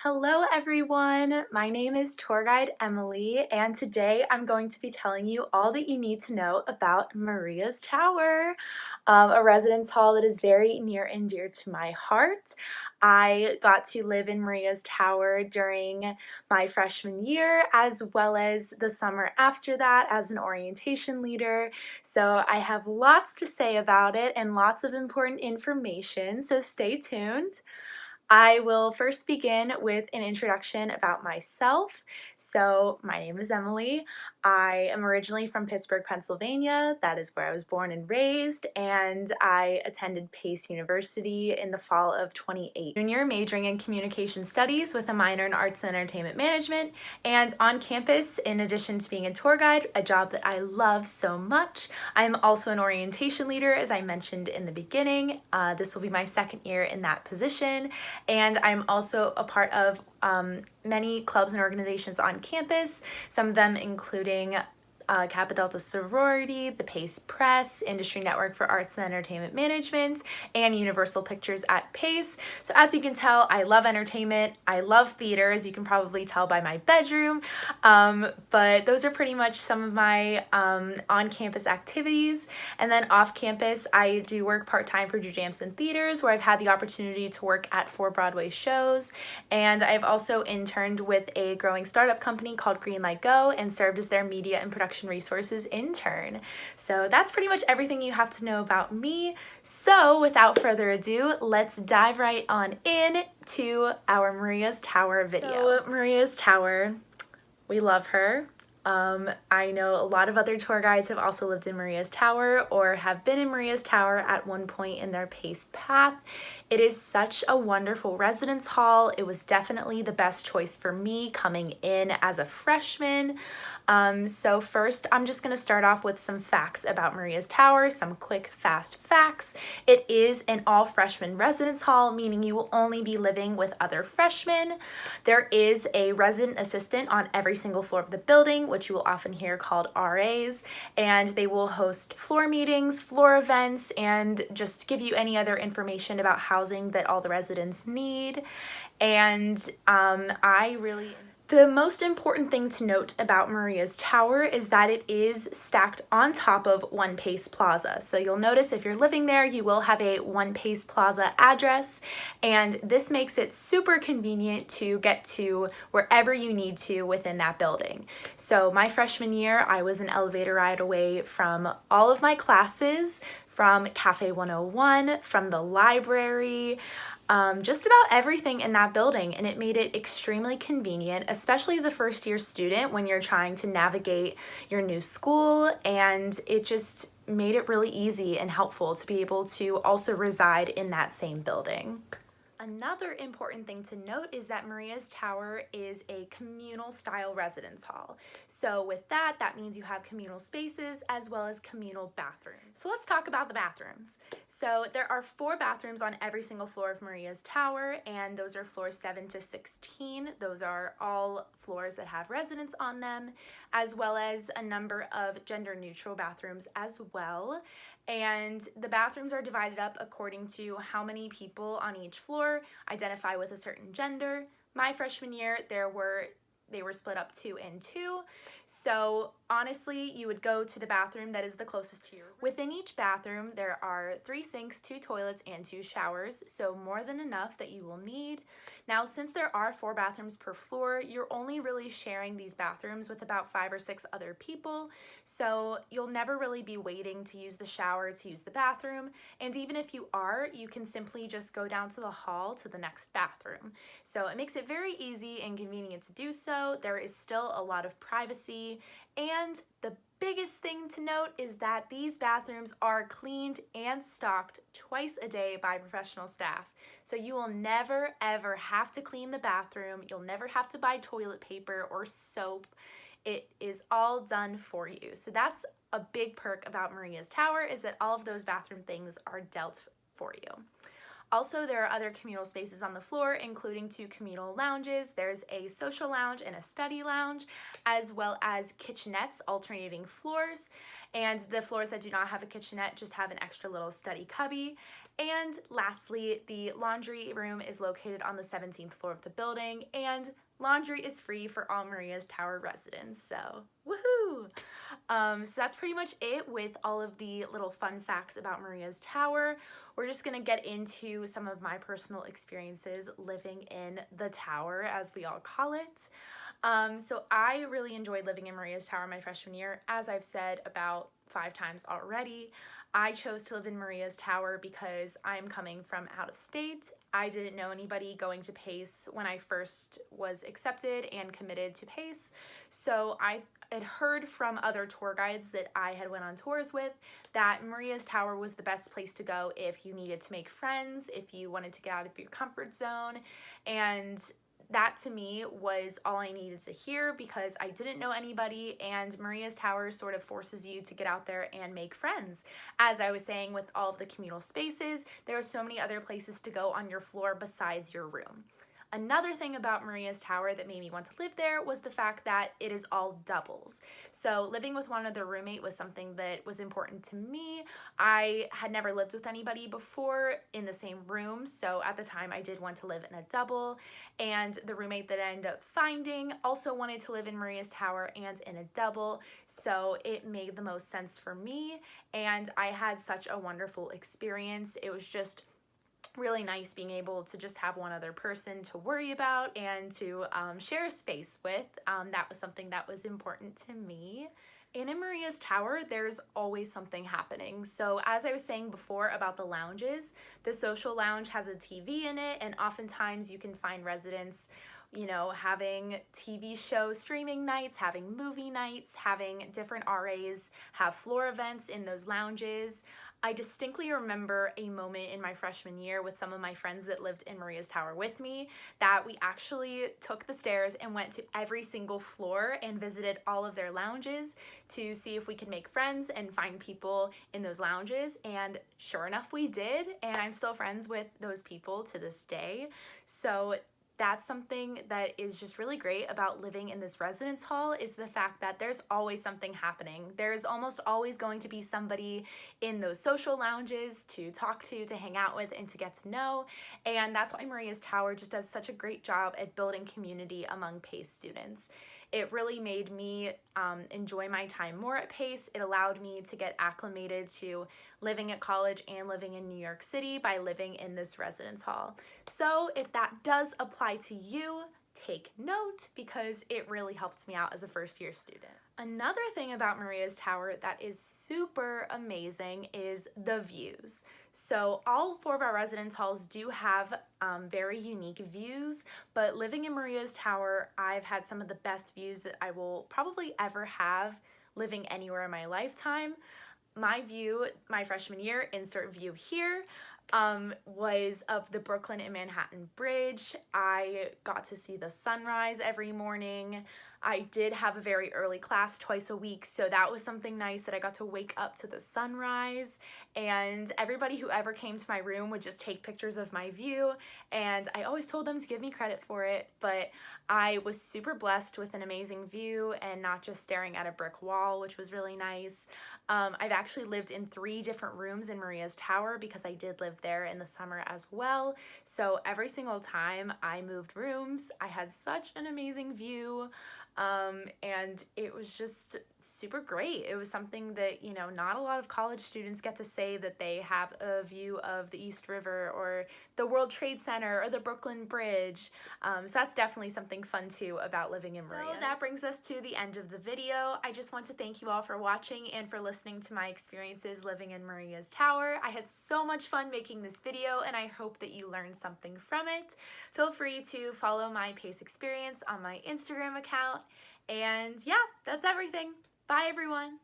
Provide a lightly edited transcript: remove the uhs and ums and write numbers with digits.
Hello everyone, my name is tour guide Emily and today I'm going to be telling you all that you need to know about Maria's Tower, a residence hall that is very near and dear to my heart. I got to live in Maria's Tower during my freshman year as well as the summer after that as an orientation leader, so I have lots to say about it and lots of important information, so stay tuned. I will first begin with an introduction about myself. So, my name is Emily. I am originally from Pittsburgh, Pennsylvania. That is where I was born and raised, and I attended Pace University in the fall of 2018. Junior, majoring in communication studies with a minor in arts and entertainment management, and on campus, in addition to being a tour guide, a job that I love so much, I am also an orientation leader, as I mentioned in the beginning. This will be my second year in that position. And I'm also a part of many clubs and organizations on campus, some of them including Kappa Delta Sorority, the Pace Press, Industry Network for Arts and Entertainment Management, and Universal Pictures at Pace. So as you can tell, I love entertainment, I love theater, as you can probably tell by my bedroom, but those are pretty much some of my on-campus activities. And then off-campus, I do work part-time for Jujamcyn Theaters, where I've had the opportunity to work at 4 Broadway shows, and I've also interned with a growing startup company called Greenlight Go and served as their media and production resources intern. So that's pretty much everything you have to know about me. So without further ado, let's dive right on in to our Maria's Tower video. So Maria's Tower, we love her. I know a lot of other tour guides have also lived in Maria's Tower or have been in Maria's Tower at one point in their Pace path. It is such a wonderful residence hall. It was definitely the best choice for me coming in as a freshman. So first, I'm just going to start off with some facts about Maria's Tower, some quick, fast facts. It is an all-freshman residence hall, meaning you will only be living with other freshmen. There is a resident assistant on every single floor of the building, which you will often hear called RAs, and they will host floor meetings, floor events, and just give you any other information about housing that all the residents need. And the most important thing to note about Maria's Tower is that it is stacked on top of One Pace Plaza. So you'll notice if you're living there, you will have a One Pace Plaza address, and this makes it super convenient to get to wherever you need to within that building. So my freshman year, I was an elevator ride away from all of my classes, from Cafe 101, from the library, just about everything in that building, and it made it extremely convenient, especially as a first year student when you're trying to navigate your new school, and it just made it really easy and helpful to be able to also reside in that same building. Another important thing to note is that Maria's Tower is a communal style residence hall. So with that, that means you have communal spaces as well as communal bathrooms. So let's talk about the bathrooms. So there are 4 bathrooms on every single floor of Maria's Tower, and those are floors 7 to 16. Those are all floors that have residents on them, as well as a number of gender neutral bathrooms as well. And the bathrooms are divided up according to how many people on each floor identify with a certain gender. My freshman year, they were split up 2 and 2. So honestly, you would go to the bathroom that is the closest to you. Within each bathroom, there are 3 sinks, 2 toilets, and 2 showers, so more than enough that you will need. Now, since there are 4 bathrooms per floor, you're only really sharing these bathrooms with about 5 or 6 other people, so you'll never really be waiting to use the shower to use the bathroom, and even if you are, you can simply just go down to the hall to the next bathroom. So it makes it very easy and convenient to do so. There is still a lot of privacy, and the biggest thing to note is that these bathrooms are cleaned and stocked twice a day by professional staff. So you will never ever have to clean the bathroom. You'll never have to buy toilet paper or soap. It is all done for you. So that's a big perk about Maria's Tower, is that all of those bathroom things are dealt for you. Also, there are other communal spaces on the floor, including 2 communal lounges. There's a social lounge and a study lounge, as well as kitchenettes alternating floors. And the floors that do not have a kitchenette just have an extra little study cubby. And lastly, the laundry room is located on the 17th floor of the building, and laundry is free for all Maria's Tower residents, so woohoo! So that's pretty much it with all of the little fun facts about Maria's Tower. We're just gonna get into some of my personal experiences living in the tower, as we all call it. So I really enjoyed living in Maria's Tower my freshman year. As I've said about 5 times already, I chose to live in Maria's Tower because I'm coming from out of state. I didn't know anybody going to PACE when I first was accepted and committed to PACE, so I had heard from other tour guides that I had went on tours with that Maria's Tower was the best place to go if you needed to make friends, if you wanted to get out of your comfort zone, and that to me was all I needed to hear because I didn't know anybody, and Maria's Tower sort of forces you to get out there and make friends. As I was saying, with all of the communal spaces, there are so many other places to go on your floor besides your room. Another thing about Maria's Tower that made me want to live there was the fact that it is all doubles. So living with one other roommate was something that was important to me. I had never lived with anybody before in the same room, so at the time I did want to live in a double, and the roommate that I ended up finding also wanted to live in Maria's Tower and in a double, so it made the most sense for me, and I had such a wonderful experience. It was just really nice being able to just have one other person to worry about and to share a space with. That was something that was important to me. And in Maria's Tower, there's always something happening. So as I was saying before about the lounges, the social lounge has a TV in it, and oftentimes you can find residents, you know, having TV show streaming nights, having movie nights, having different RAs have floor events in those lounges. I distinctly remember a moment in my freshman year with some of my friends that lived in Maria's Tower with me that we actually took the stairs and went to every single floor and visited all of their lounges to see if we could make friends and find people in those lounges, and sure enough we did, and I'm still friends with those people to this day. So that's something that is just really great about living in this residence hall, is the fact that there's always something happening. There's almost always going to be somebody in those social lounges to talk to hang out with, and to get to know. And that's why Maria's Tower just does such a great job at building community among PACE students. It really made me enjoy my time more at PACE. It allowed me to get acclimated to living at college and living in New York City by living in this residence hall. So if that does apply to you, take note, because it really helped me out as a first-year student. Another thing about Maria's Tower that is super amazing is the views. So all 4 of our residence halls do have very unique views, but living in Maria's Tower, I've had some of the best views that I will probably ever have living anywhere in my lifetime. My view, my freshman year, insert view here, was of the Brooklyn and Manhattan Bridge. I got to see the sunrise every morning. I did have a very early class twice a week, so that was something nice that I got to wake up to the sunrise, and everybody who ever came to my room would just take pictures of my view, and I always told them to give me credit for it, but I was super blessed with an amazing view and not just staring at a brick wall, which was really nice. I've actually lived in 3 different rooms in Maria's Tower because I did live there in the summer as well. So every single time I moved rooms, I had such an amazing view. And it was just super great. It was something that, you know, not a lot of college students get to say, that they have a view of the East River or the World Trade Center or the Brooklyn Bridge. So that's definitely something fun too about living in Maria's. So that brings us to the end of the video. I just want to thank you all for watching and for listening to my experiences living in Maria's Tower. I had so much fun making this video, and I hope that you learned something from it. Feel free to follow my PACE experience on my Instagram account. And yeah, that's everything. Bye everyone.